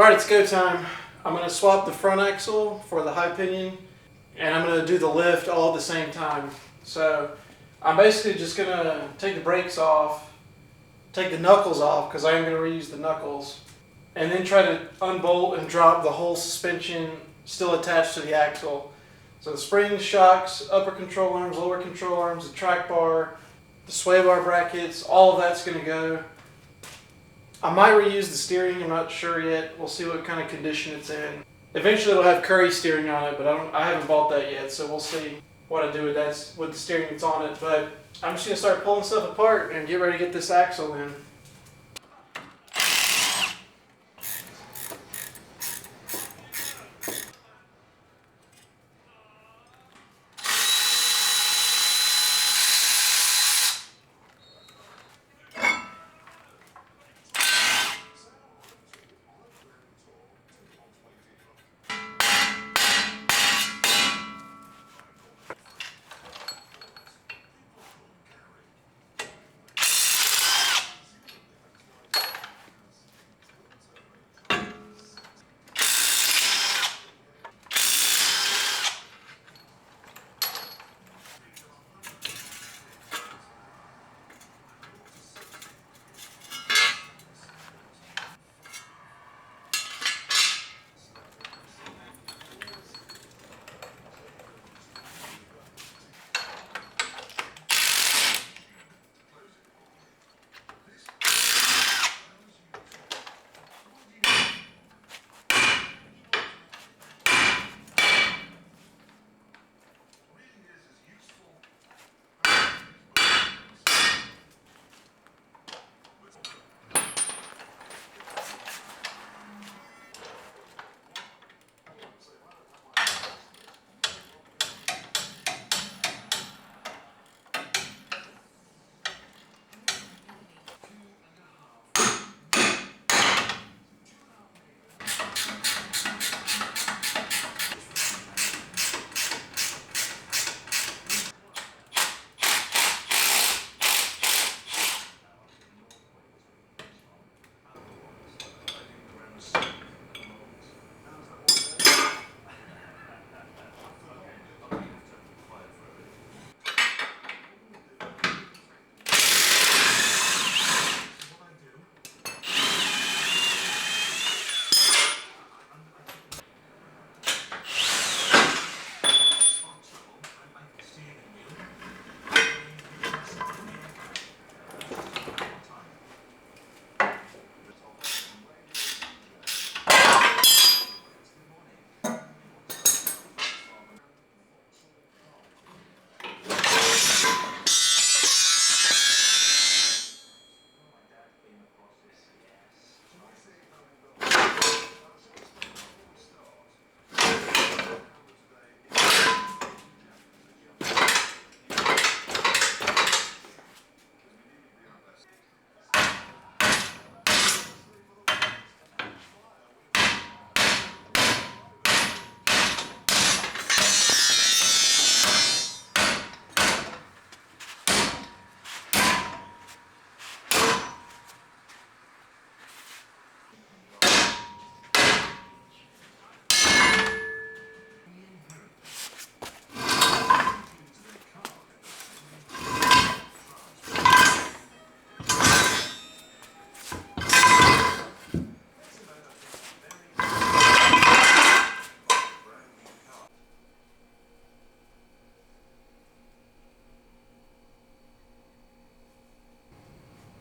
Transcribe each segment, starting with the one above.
Alright, it's go time. I'm going to swap the front axle for the high pinion, and I'm going to do the lift all at the same time. So I'm basically just going to take the brakes off, take the knuckles off because I am going to reuse the knuckles, and then try to unbolt and drop the whole suspension still attached to the axle. So the springs, shocks, upper control arms, lower control arms, the track bar, the sway bar brackets, all of that's going to go. I might reuse the steering, I'm not sure yet. We'll see what kind of condition it's in. Eventually it'll have Curry steering on it, but I haven't bought that yet, so we'll see what I do with that, with the steering that's on it. But I'm just going to start pulling stuff apart and get ready to get this axle in.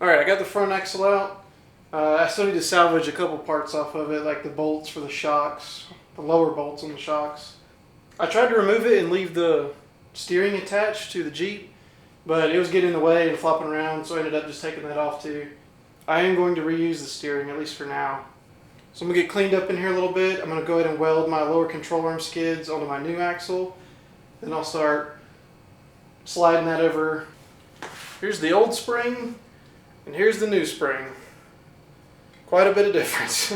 Alright, I got the front axle out. I still need to salvage a couple parts off of it, like the bolts for the shocks, the lower bolts on the shocks. I tried to remove it and leave the steering attached to the Jeep, but it was getting in the way and flopping around, so I ended up just taking that off too. I am going to reuse the steering, at least for now. So I'm going to get cleaned up in here a little bit. I'm going to go ahead and weld my lower control arm skids onto my new axle. Then I'll start sliding that over. Here's the old spring. And here's the new spring. Quite a bit of difference.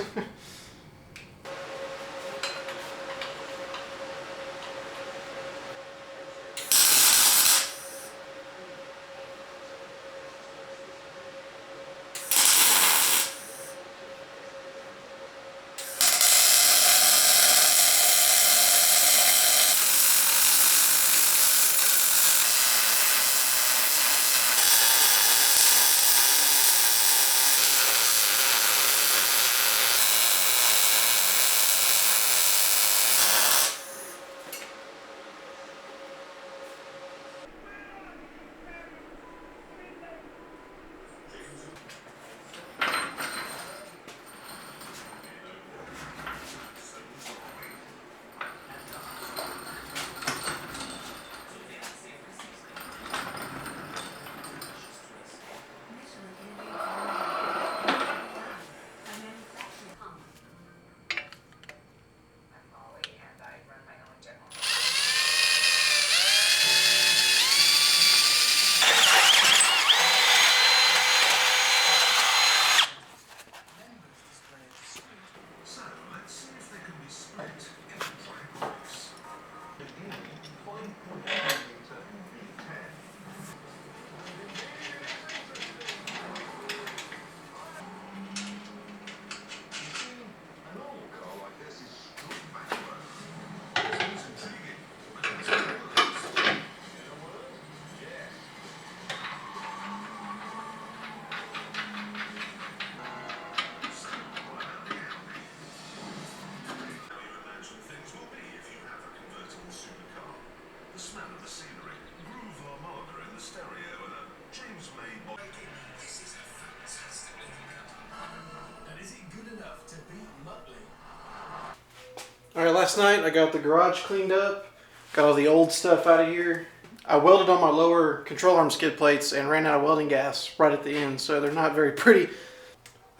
Alright, last night I got the garage cleaned up, got all the old stuff out of here. I welded on my lower control arm skid plates and ran out of welding gas right at the end, so they're not very pretty.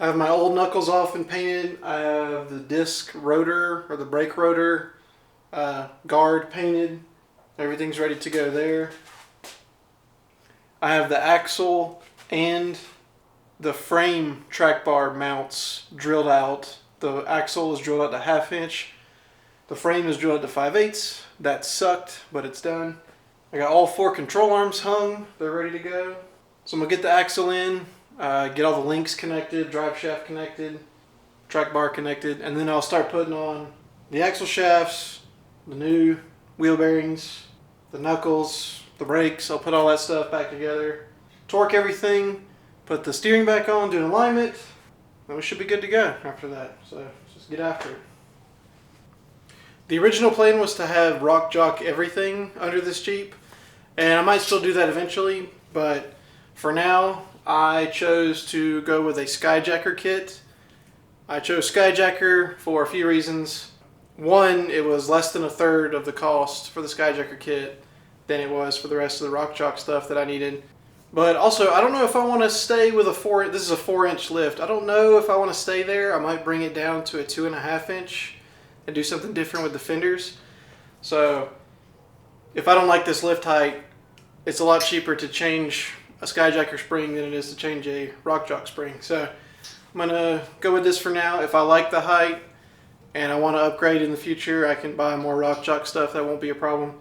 I have my old knuckles off and painted. I have the disc rotor, or the brake rotor guard painted. Everything's ready to go there. I have the axle and the frame track bar mounts drilled out. The axle is drilled out to 1/2 inch. The frame is drilled to 5/8. That sucked, but it's done. I got all 4 control arms hung. They're ready to go. So I'm going to get the axle in, get all the links connected, drive shaft connected, track bar connected, and then I'll start putting on the axle shafts, the new wheel bearings, the knuckles, the brakes. I'll put all that stuff back together, torque everything, put the steering back on, do an alignment, and we should be good to go after that. So let's just get after it. The original plan was to have RockJock everything under this Jeep, and I might still do that eventually, but for now I chose to go with a Skyjacker kit. I chose Skyjacker for a few reasons. One, it was less than 1/3 of the cost for the Skyjacker kit than it was for the rest of the RockJock stuff that I needed. But also, I don't know if I want to stay with this is a 4-inch lift. I don't know if I want to stay there. I might bring it down to a 2.5 inch and do something different with the fenders. So if I don't like this lift height, it's a lot cheaper to change a Skyjacker spring than it is to change a RockJock spring. So I'm gonna go with this for now. If I like the height and I want to upgrade in the future, I can buy more RockJock stuff. That won't be a problem.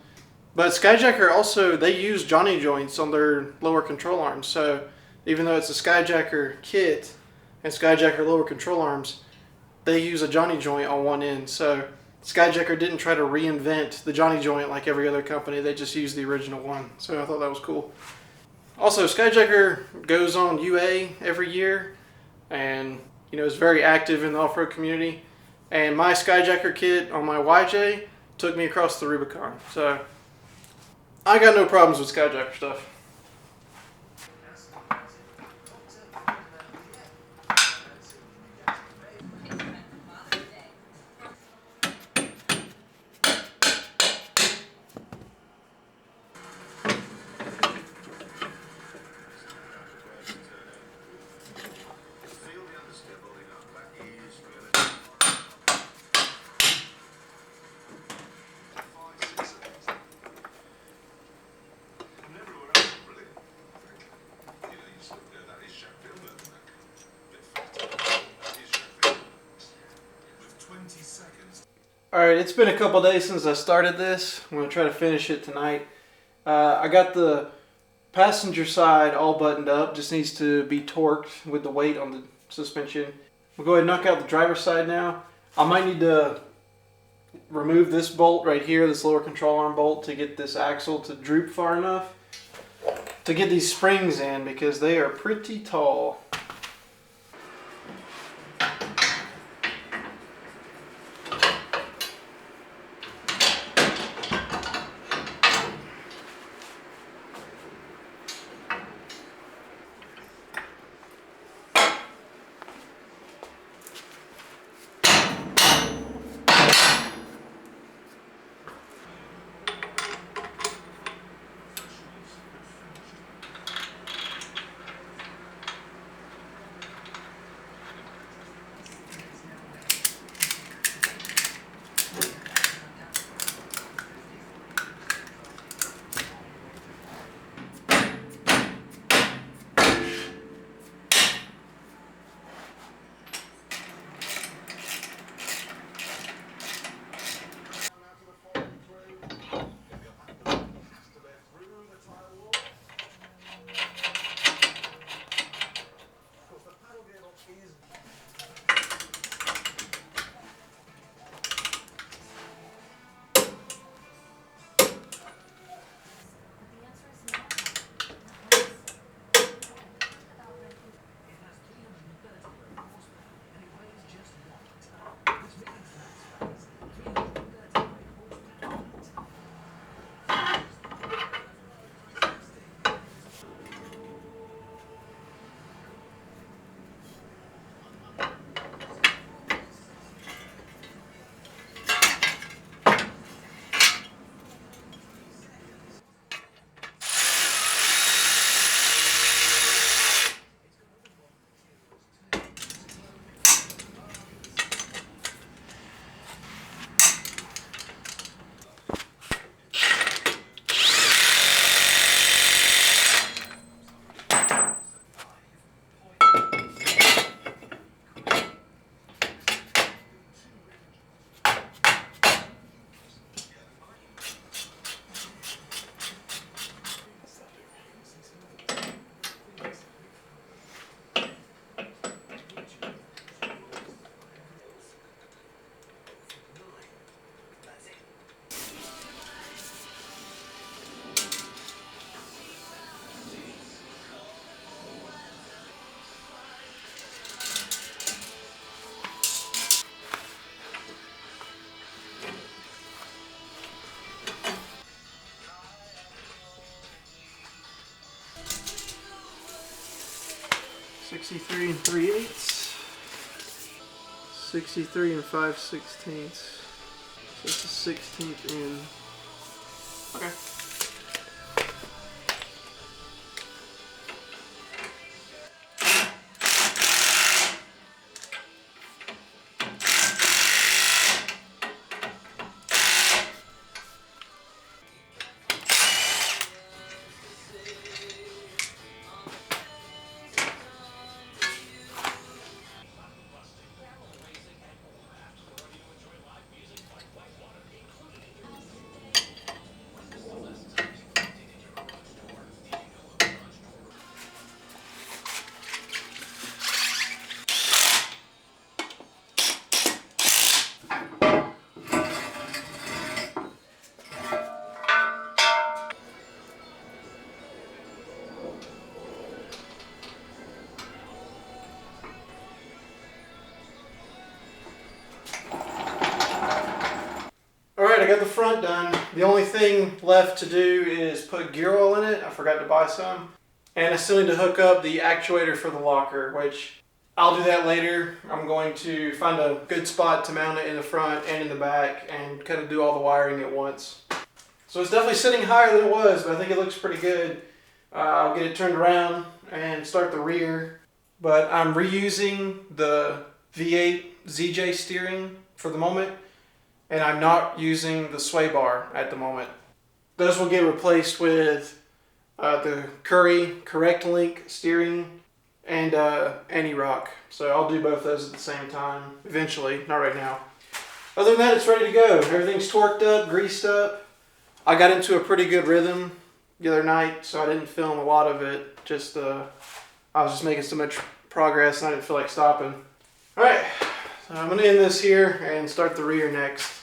But Skyjacker also, they use Johnny joints on their lower control arms. So even though it's a Skyjacker kit and Skyjacker lower control arms, they use a Johnny joint on one end. So Skyjacker didn't try to reinvent the Johnny joint like every other company. They just used the original one. So I thought that was cool. Also, Skyjacker goes on UA every year and is very active in the off-road community. And my Skyjacker kit on my YJ took me across the Rubicon. So I got no problems with Skyjacker stuff. Alright, it's been a couple days since I started this. I'm going to try to finish it tonight. I got the passenger side all buttoned up. Just needs to be torqued with the weight on the suspension. We'll go ahead and knock out the driver's side now. I might need to remove this bolt right here, this lower control arm bolt, to get this axle to droop far enough to get these springs in, because they are pretty tall. 63 3/8, 63 5/16. So it's a 16th in. Okay. Alright, I got the front done. The only thing left to do is put gear oil in it. I forgot to buy some. And I still need to hook up the actuator for the locker, which I'll do that later. I'm going to find a good spot to mount it in the front and in the back and kind of do all the wiring at once. So it's definitely sitting higher than it was, but I think it looks pretty good. I'll get it turned around and start the rear. But I'm reusing the V8 ZJ steering for the moment. And I'm not using the sway bar at the moment. Those will get replaced with the Curry Correct Link steering and anti-rock. So I'll do both those at the same time eventually, not right now. Other than that, it's ready to go. Everything's torqued up, greased up. I got into a pretty good rhythm the other night, so I didn't film a lot of it. I was just making so much progress and I didn't feel like stopping. Alright, so I'm going to end this here and start the rear next.